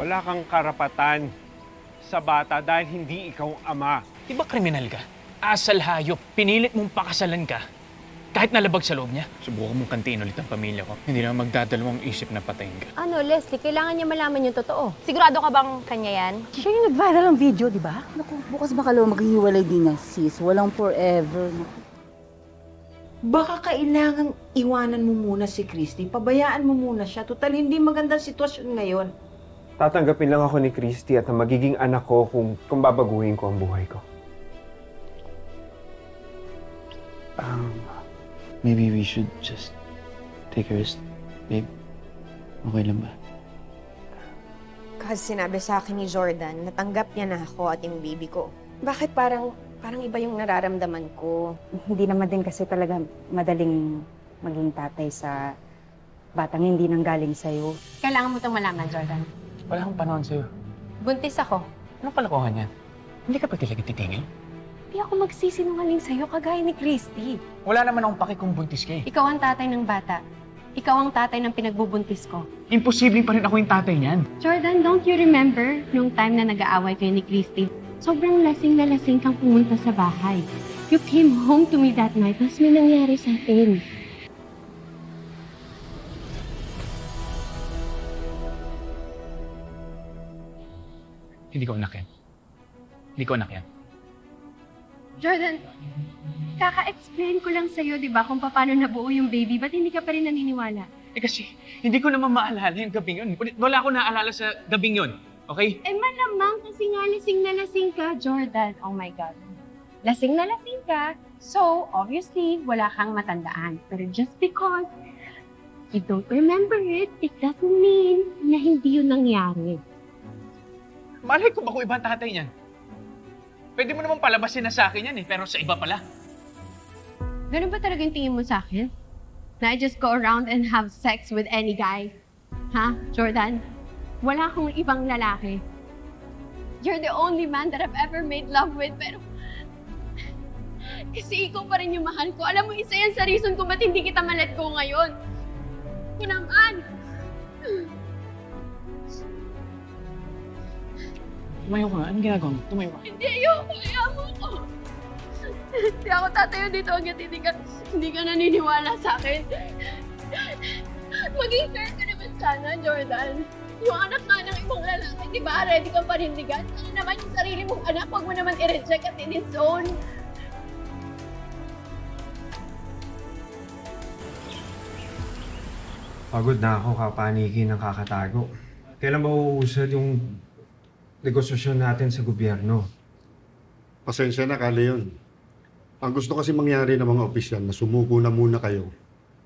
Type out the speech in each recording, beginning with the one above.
Wala kang karapatan sa bata dahil hindi ikaw ama. Di ba kriminal ka? Asal hayop, pinilit mong pakasalan ka. Kahit nalabag sa loob niya. Subukan mong kantiin ulit ang pamilya ko. Hindi na magdadalawang isip na patayin ka. Ano, Leslie, kailangan niya malaman yung totoo. Sigurado ka bang kanya yan? Siya yung nag-viral ang video, di ba? Naku, bukas makalaw maghihiwalay din na, sis. Walang forever. Naku. Baka kailangan iwanan mo muna si Christy. Pabayaan mo muna siya. Total, hindi magandang sitwasyon ngayon. Tatanggapin lang ako ni Christy at ang magiging anak ko kung babaguhin ko ang buhay ko. Maybe we should just take a rest, babe. Okay lang ba? Kasi sinabi sa akin ni Jordan, natanggap niya na ako at yung baby ko. Bakit parang iba yung nararamdaman ko? Hindi naman din kasi talaga madaling maging tatay sa batang hindi nanggaling sa'yo. Kailangan mo itong malaman, Jordan. Wala akong panahon sa'yo. Buntis ako. Anong kalokohan yan? Hindi ka pa talaga titingin? Hindi ako magsisinungaling sa'yo kagaya ni Christy. Wala naman akong paki kung buntis ka eh. Ikaw ang tatay ng bata. Ikaw ang tatay ng pinagbubuntis ko. Imposibleng pa rin ako yung tatay niyan. Jordan, don't you remember nung time na nag-aaway kayo ni Christy? Sobrang lasing na lasing kang pumunta sa bahay. You came home to me that night, tapos may nangyari sa atin. Hindi ko anak yan. Hindi ko anak yan. Jordan, kaka-explain ko lang sa'yo, di ba, kung paano nabuo yung baby. Ba't hindi ka pa rin naniniwala? Eh kasi, hindi ko naman maalala yung gabing yun. Wala akong naalala sa gabing yun. Okay? Eh malamang kasi nga lasing na lasing ka, Jordan. Oh my God. Lasing na lasing ka. So, obviously, wala kang matandaan. Pero just because you don't remember it, it doesn't mean na hindi yun nangyari. Malay ko ba kung ibang tatay niyan? Pwede mo naman palabasin na sa akin yan eh, pero sa iba pala. Ganun ba talaga yung tingin mo sa akin? Na I just go around and have sex with any guy? Ha, Jordan? Wala akong ibang lalaki. You're the only man that I've ever made love with, pero... Kasi ikaw pa rin yung mahal ko. Alam mo, isa yan sa reason kung ba't hindi kita ma-let go ngayon. Ito naman! Tumayo ka nga. Anong ginagawa mo? Tumayo ka. Hindi, ayoko. Kaya mo ko. Hindi ako tatayo dito hanggat hindi ka naniniwala sa akin. Maging fair ka naman sana, Jordan. Yung anak nga ng ibang lalaki, di ba? Ready kang panindigan? Ano naman yung sarili mong anak? Huwag mo naman i-reject at i-disown. Pagod na ako kapaniki ng kakatago. Kailan ba uusad yung negosasyon natin sa gobyerno? Pasensya na, Kale yun. Ang gusto kasi mangyari ng mga opisyal na sumuko na muna kayo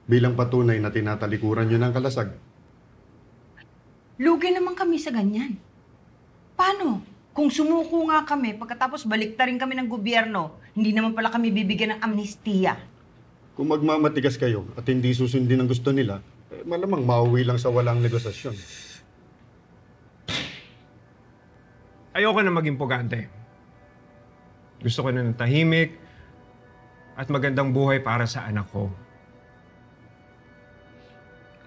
bilang patunay na tinatalikuran nyo ng kalasag. Lugi naman kami sa ganyan. Paano? Kung sumuko nga kami, pagkatapos baliktarin kami ng gobyerno, hindi naman pala kami bibigyan ng amnestiya. Kung magmamatigas kayo at hindi susundin ang gusto nila, malamang mauwi lang sa walang negosasyon. Ayoko na maging pugante. Gusto ko na ng tahimik at magandang buhay para sa anak ko.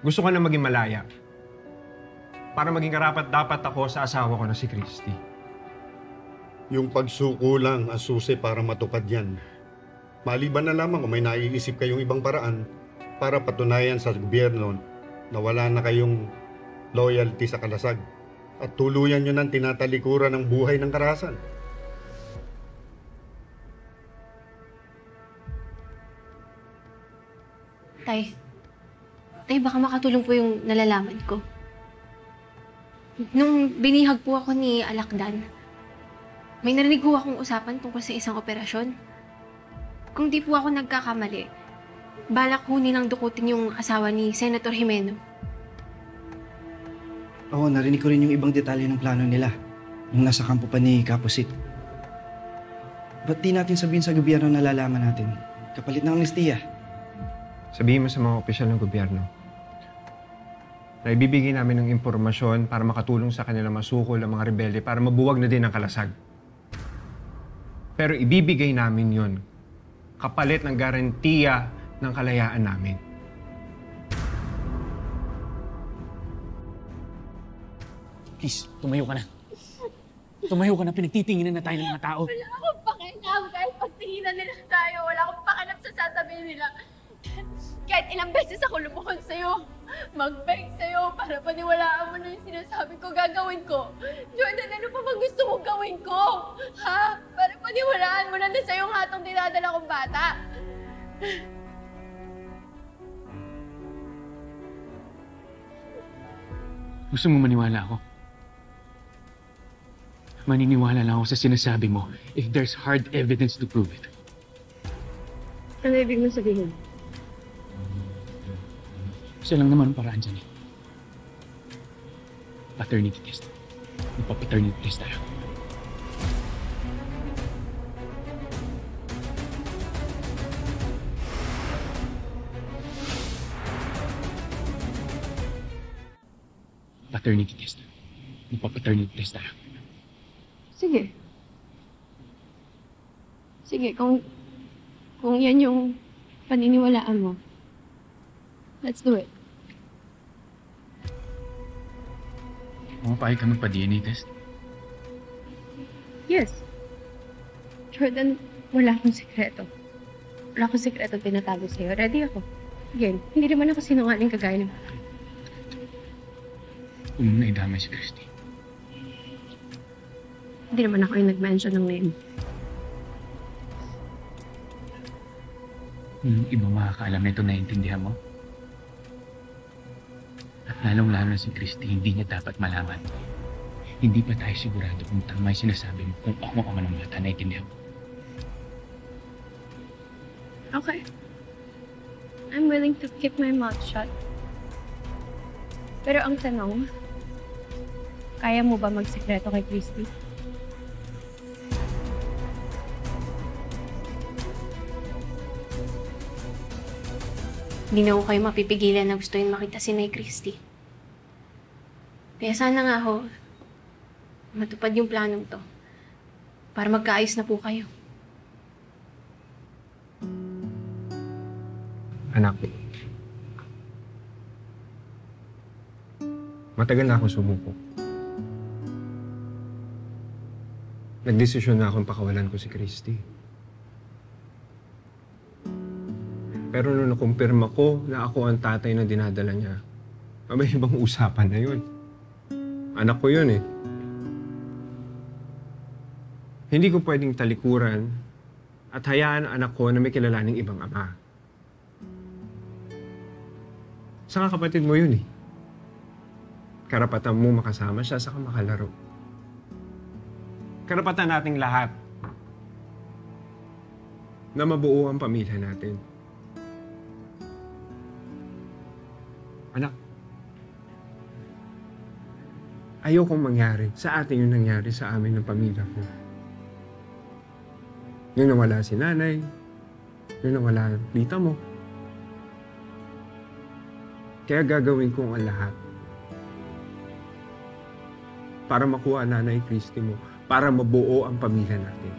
Gusto ko na maging malaya para maging karapat-dapat ako sa asawa ko na si Christy. Yung pagsuko lang ang susi para matupad yan. Maliban na lamang kung may naiisip kayong ibang paraan para patunayan sa gobyerno na wala na kayong loyalty sa kalasag at tuluyan nyo ng tinatalikuran ng buhay ng karahasan. Tay, baka makatulong po yung nalalaman ko. Nung binihag po ako ni Alakdan, may narinig po akong usapan tungkol sa isang operasyon. Kung di po ako nagkakamali, balak po nilang dukutin yung asawa ni Senator Jimeno. Oo, narinig ko rin yung ibang detalye ng plano nila. Yung nasa kampo pa ni Kapusit. Ba't di natin sabihin sa gobyerno na lalaman natin? Kapalit ng amnestiya. Sabihin mo sa mga opisyal ng gobyerno na ibibigay namin ng impormasyon para makatulong sa kanila masukol ang mga rebelde para mabuwag na din ang kalasag. Pero ibibigay namin yon kapalit ng garantiya ng kalayaan namin. Please, tumayo ka na. Tumayo ka na, pinagtitinginan na tayo ng mga tao. Wala akong pakialam. Kahit pagtinginan nila tayo, wala akong pakialam sa sasabihin nila. Kahit ilang beses ako lumuhod sa'yo, mag-beg sa'yo para paniwalaan mo na yung sinasabi ko, gagawin ko. Jordan, ano pa ba gusto mong gawin ko? Ha? Para paniwalaan mo na sa'yo ang hatong dinadala kong bata. Gusto mo maniwala ako? Maniniwala lang ako sa sinasabi mo if there's hard evidence to prove it. Ano ibig mo sabihin? Isa lang naman ang paraan dyan eh. Paternity test. Magpa-paternity test tayo. Paternity test. Magpa-paternity test tayo. Sige. Sige, kung yan yung paniniwalaan mo, let's do it. Pumapayag ka magpa-DNA test? Yes. Jordan, wala akong sekreto. Wala akong sekreto tinatago sa'yo. Ready ako. Again, hindi naman ako sinungaling kagaya ng... Huwag mo na idamay si Christy. Hindi naman ako yung nag-mention ng name. Yung iba makakaalam na ito, naiintindihan mo? At lalong-lalo na si Christy, hindi niya dapat malaman. Hindi pa tayo sigurado kung tama yung sinasabi mo kung ako ang ng bata, naiintindihan mo? Okay. I'm willing to keep my mouth shut. Pero ang tanong, kaya mo ba magsekreto kay Christy? Hindi na ako kayo mapipigilan na gustuin makita si Nay Christy. Kaya sana nga ho, matupad yung planong to. Para magkaayos na po kayo. Anak, matagal na akong sumuko. Nagdesisyon na akong pakawalan ko si Christy. Pero nung nakumpirma ko na ako ang tatay na dinadala niya, may ibang usapan na yun. Anak ko yun eh. Hindi ko pwedeng talikuran at hayaan ang anak ko na may kilalaning ibang ama. Saka kapatid mo yun eh. Karapatan mo makasama siya saka makalaro. Karapatan nating lahat na mabuo ang pamilya natin. Anak, ayokong mangyari sa atin yung nangyari sa amin ng pamilya ko. Yung nawala si nanay, yung nawala ang tita mo. Kaya gagawin ko ang lahat para makuha nanay Christy mo, para mabuo ang pamilya natin.